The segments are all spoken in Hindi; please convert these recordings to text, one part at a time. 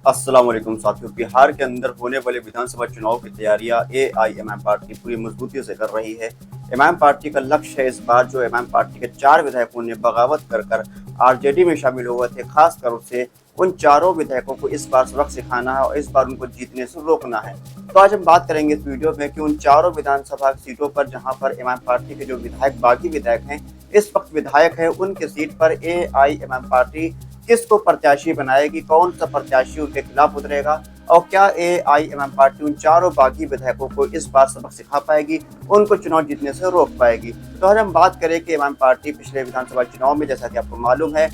अस्सलाम वालेकुम साथियों। बिहार के अंदर होने वाले विधानसभा चुनाव की तैयारियां एआईएमआईएम पार्टी पूरी मजबूती से कर रही है। एमआईएम पार्टी का लक्ष्य है इस बार जो एमआईएम पार्टी के 4 विधायकों ने बगावत कर आरजेडी में शामिल हुए थे, खासकर उसे उन चारों विधायकों को इस बार सबक सिखाना है और इस बार उनको जीतने से रोकना है। तो आज हम बात करेंगे इस वीडियो में कि उन चारों विधानसभा सीटों पर जहां पर एमआईएम पार्टी के जो विधायक बागी विधायक हैं, इस वक्त विधायक है, उनके सीट पर एआईएमआईएम पार्टी किसको प्रत्याशी बनाएगी, कौन सा प्रत्याशी उनके खिलाफ उतरेगा और क्या एआईएमआईएम पार्टी उन चारों बागी विधायकों को इस बार सबक सिखा पाएगी, उनको चुनाव जीतने से रोक पाएगी। तो आज हम बात करें कि एमआईएम पार्टी पिछले विधानसभा चुनाव में, जैसा कि आपको मालूम है,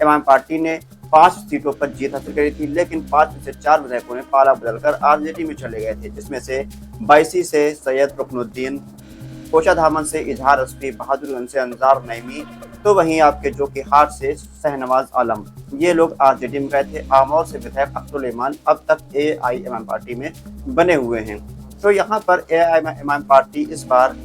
एमआईएम पार्टी ने 5 सीटों पर जीत हासिल करी थी, लेकिन 5 में से 4 विधायकों ने पाला बदलकर आरजेडी में चले गए थे, जिसमें से बायसी से सैयद रुकनुद्दीन, कोशाधामन से इजहार अस्फी, बहादुरगंज से अंजार नईमी, तो वहीं आपके जो कि हाट से शहनवाज आलम, ये लोग आरजेडी में गए थे। आमौर से विधायक अख्तरुल इमान अब तक एआईएमआईएम पार्टी में बने हुए हैं। तो यहाँ पर एआईएमआईएम पार्टी इस बार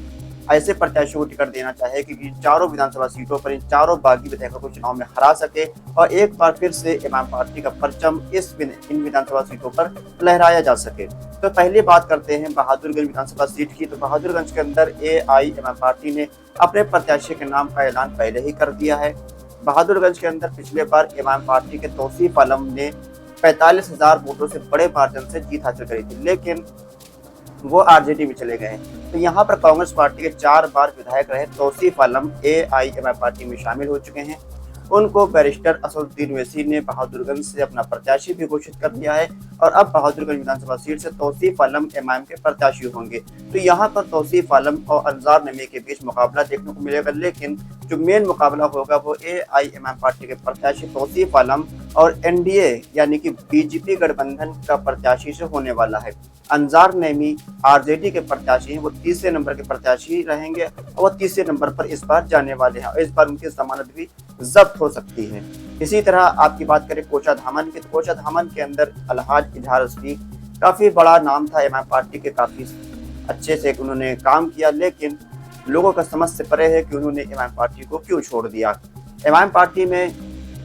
ऐसे प्रत्याशियों को टिकट देना चाहे कि चारों विधानसभा सीटों पर इन चारों बागी विधायकों को चुनाव में हरा सके और एक बार फिर से एमआईएम पार्टी का परचम इन विधानसभा सीटों पर लहराया जा सके। तो पहले बात करते हैं बहादुरगंज विधानसभा सीट की। तो बहादुरगंज के अंदर एआईएमआईएम पार्टी ने अपने प्रत्याशी के नाम का ऐलान पहले ही कर दिया है। बहादुरगंज के अंदर पिछले बार एमआईएम पार्टी के तौसीफ आलम ने 45,000 वोटों से बड़े मार्जिन से जीत हासिल करी थी, लेकिन वो आरजेडी में चले गए। तो यहाँ पर कांग्रेस पार्टी के 4 बार विधायक रहे तौसीफ आलम एआईएमआईएम पार्टी में शामिल हो चुके हैं। उनको बैरिस्टर असदुद्दीन ओवैसी ने बहादुरगंज से अपना प्रत्याशी भी घोषित कर दिया है और अब बहादुरगंज विधानसभा सीट से तौसीफ आलम एमआईएम के प्रत्याशी होंगे। तो यहाँ पर तौसीफ आलम और अंजार नईमी के बीच मुकाबला देखने को मिलेगा, लेकिन जो मेन मुकाबला होगा वो एआईएमआईएम पार्टी के प्रत्याशी तौसीफ आलम और एनडीए यानी कि बीजेपी गठबंधन का प्रत्याशी से होने वाला है। अंजार नईमी आरजेडी के प्रत्याशी हैं, वो तीसरे नंबर के प्रत्याशी रहेंगे और वो तीसरे नंबर पर इस बार जाने वाले हैं और इस बार उनकी जमानत भी जब्त हो सकती है। इसी तरह आपकी बात करें कोशाधामन की, तो कोशाधामन के अंदर अलहाज इजहार अस्फी काफी बड़ा नाम था एमआईएम पार्टी के, काफी अच्छे से उन्होंने काम किया, लेकिन लोगों का समझ से परे है कि उन्होंने एमआईएम पार्टी को क्यों छोड़ दिया। एमआईएम पार्टी में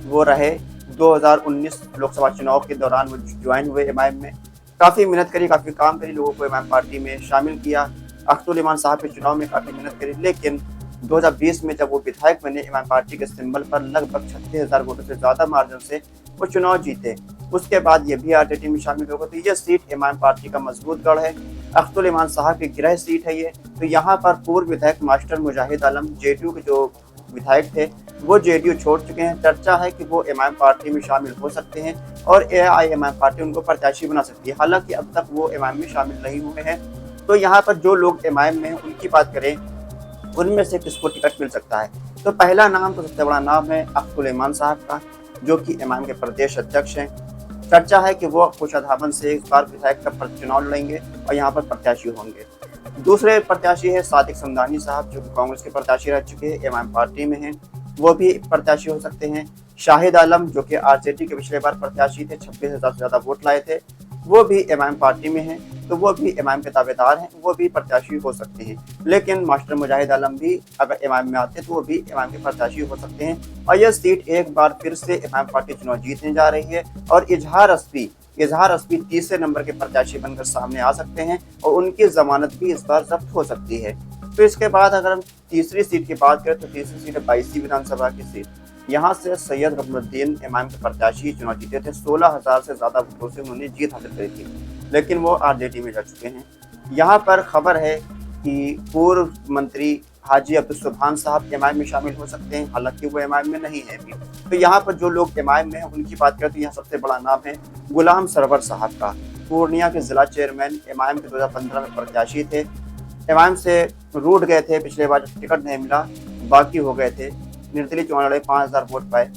वो रहे 2019 लोकसभा चुनाव के दौरान वो ज्वाइन हुए एमआईएम में, काफी मेहनत करी, काफी काम करी, लोगों को एमआईएम पार्टी में शामिल किया। अख्तरुल इमान साहब के चुनाव में काफी मेहनत करी, लेकिन 2020 में जब वो विधायक बने एमआईएम पार्टी के सिंबल पर लगभग 36,000 वोटों से ज्यादा मार्जिन से वो चुनाव जीते। उसके बाद ये भी आरजेडी में शामिल हो गए। तो ये सीट एमआईएम पार्टी का मजबूत गढ़ है, अख्तरुल इमान साहब की गृह सीट है ये। तो यहाँ पर पूर्व विधायक मास्टर मुजाहिद आलम जेडीयू के जो विधायक थे वो जेडीयू छोड़ चुके हैं। चर्चा है कि वो एमआईएम पार्टी में शामिल हो सकते हैं और एआईएमआईएम पार्टी उनको प्रत्याशी बना सकती है, हालांकि अब तक वो एमआईएम में शामिल नहीं हुए हैं। तो यहाँ पर जो लोग एमआईएम में हैं उनकी बात करें, उनमें से किसको टिकट मिल सकता है, तो पहला नाम तो सबसे बड़ा नाम है अख्तरुल इमान साहब का, जो कि एमआईएम के प्रदेश अध्यक्ष हैं। चर्चा है कि वो कोशाधामन से इस बार विधायक का चुनाव लड़ेंगे और यहाँ पर प्रत्याशी होंगे। दूसरे प्रत्याशी है सादिक समदानी साहब, जो कि कांग्रेस के प्रत्याशी रह चुके हैं, एमआईएम पार्टी में हैं, वो भी प्रत्याशी हो सकते हैं। शाहिद आलम, जो कि आरजेडी के पिछले बार प्रत्याशी थे, 26,000 से ज्यादा वोट लाए थे, वो भी एमआईएम पार्टी में हैं, तो वो भी एमआईएम के दावेदार हैं, वो भी प्रत्याशी हो सकते हैं। लेकिन मास्टर मुजाहिद आलम भी अगर एमआईएम में आते तो वो भी एमआईएम के प्रत्याशी हो सकते हैं और यह सीट एक बार फिर से एमआईएम पार्टी चुनाव जीतने जा रही है और इजहार अस्फी तीसरे नंबर के प्रत्याशी बनकर सामने आ सकते हैं और उनकी जमानत भी इस बार जब्त हो सकती है। तो इसके बाद अगर हम तीसरी सीट की बात करें तो तीसरी सीट है बायसी विधानसभा की सीट। यहाँ से सैयद रुकनुद्दीन एमआईएम के प्रत्याशी चुनाव जीते थे, 16,000 से ज्यादा वोटों से उन्होंने जीत हासिल करी थी, लेकिन वो आरजेडी में जा चुके हैं। यहाँ पर खबर है कि पूर्व मंत्री हाजी अब्दुल सुभान साहब एमआईएम में शामिल हो सकते हैं, हालांकि वो एमआईएम में नहीं है अभी। तो यहाँ पर जो लोग एमआईएम में हैं उनकी बात करें तो यहाँ सबसे बड़ा नाम है गुलाम सरवर साहब का, पूर्णिया के जिला चेयरमैन, एमआईएम के 2015 में प्रत्याशी थे, एमआईएम से रूठ गए थे, पिछले बार जब टिकट नहीं मिला बाकी हो गए थे, निर्दलीय चुनाव लड़े, 5,000 वोट पाए,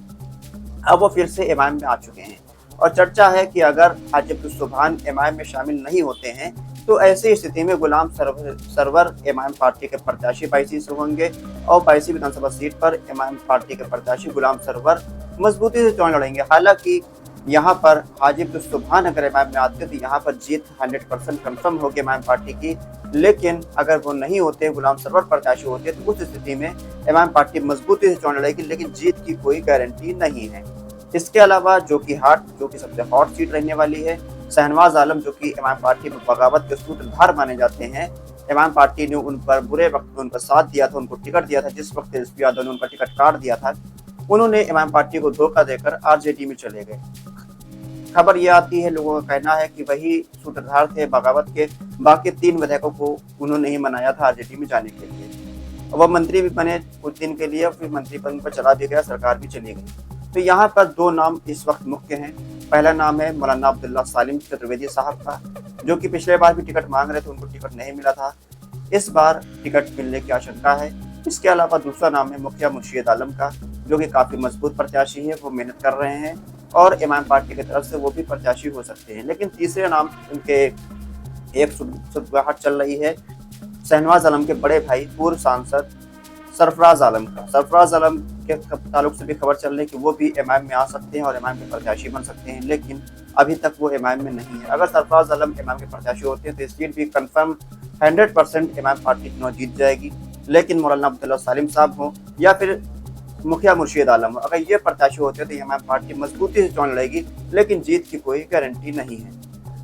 अब वो फिर से एमआईएम में आ चुके हैं। और चर्चा है कि अगर हाजी अब्दुल सुभान एमआईएम में शामिल नहीं होते हैं तो ऐसी स्थिति में गुलाम सरवर एमआईएम पार्टी के प्रत्याशी बायसी से होंगे और बायसी विधानसभा सीट पर एमआईएम पार्टी के प्रत्याशी गुलाम सरवर मजबूती से चुनाव लड़ेंगे। हालांकि यहाँ पर हाजी अब्दुल सुभान अगर एमआईएम में आते तो यहाँ पर जीत 100% कंफर्म होगी एमआईएम पार्टी की, लेकिन अगर वो नहीं होते, गुलाम सरवर प्रत्याशी होते, तो उस स्थिति में एमआईएम पार्टी मजबूती से चुनाव लड़ेगी, लेकिन जीत की कोई गारंटी नहीं है। इसके अलावा जो कि सबसे हॉट सीट रहने वाली है, शहनवाज आलम जो कि इमाम पार्टी में बगावत के सूत्रधार माने जाते हैं। इमाम पार्टी ने उन पर बुरे वक्त में उनका साथ दिया था, उनको टिकट दिया था, जिस वक्त तेजस्वी यादव ने उनका टिकट काट दिया था, उन्होंने इमाम पार्टी को धोखा देकर आरजेडी में चले गए। खबर ये आती है, लोगों का कहना है कि वही सूत्रधार थे बगावत के, बाकी 3 विधायकों को उन्होंने ही मनाया था आरजेडी में जाने के लिए। वह मंत्री भी बने कुछ दिन के लिए, फिर मंत्री पद पर चला भी गया, सरकार भी चली गई। तो यहाँ पर 2 नाम इस वक्त मुख्य हैं। पहला नाम है मौलाना अब्दुल्ला सालिम चतुर्वेदी साहब का, जो कि पिछले बार भी टिकट मांग रहे थे, उनको टिकट नहीं मिला था। इस बार टिकट मिलने की आशंका है। इसके अलावा दूसरा नाम है मुखिया मुर्शीद आलम का, जो कि काफी मजबूत प्रत्याशी है, वो मेहनत कर रहे हैं और इमाम पार्टी की तरफ से वो भी प्रत्याशी हो सकते हैं। लेकिन तीसरे नाम उनके एक सुगबुगाहट चल रही है शहनवाज आलम के बड़े भाई पूर्व सांसद सरफराज आलम का। सरफराज आलम के ताल्लुक से भी खबर चल रही है कि वो भी एमआईएम में आ सकते हैं और एमआईएम के प्रत्याशी बन सकते हैं, लेकिन अभी तक वो एमआईएम में नहीं है। अगर सरफराज आलम एमआईएम के प्रत्याशी होते हैं तो सीट भी कंफर्म 100% एमआईएम पार्टी चुनाव जीत जाएगी। लेकिन मौलाना अब्दुल्ला सालिम साहब हो या फिर मुखिया मुर्शीद आलम हो, अगर ये प्रत्याशी होते तो एमआईएम पार्टी मजबूती से चुनाव लड़ेगी, लेकिन जीत की कोई गारंटी नहीं है।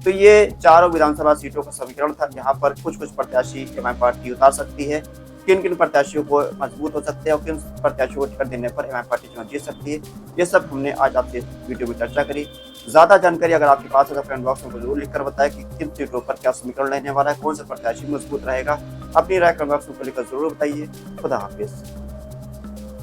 तो ये चारों विधानसभा सीटों का समीकरण था, यहाँ पर कुछ पार्टी एमआईएम पार्टी उतार सकती है, किन किन प्रत्याशियों को मजबूत हो सकते हैं और किन प्रत्याशियों को टिकट देने पर एमआईएम पार्टी चुनाव जीत सकती है। ये सब हमने आज आपसे वीडियो में चर्चा करी। ज्यादा जानकारी अगर आपके पास है तो कमेंट बॉक्स में जरूर लिखकर बताएं कि किन सीटों पर क्या समीकरण रहने वाला है, कौन सा प्रत्याशी मजबूत रहेगा। अपनी राय कमेंट बॉक्स में लिखकर जरूर बताइए। खुदा हाफिज।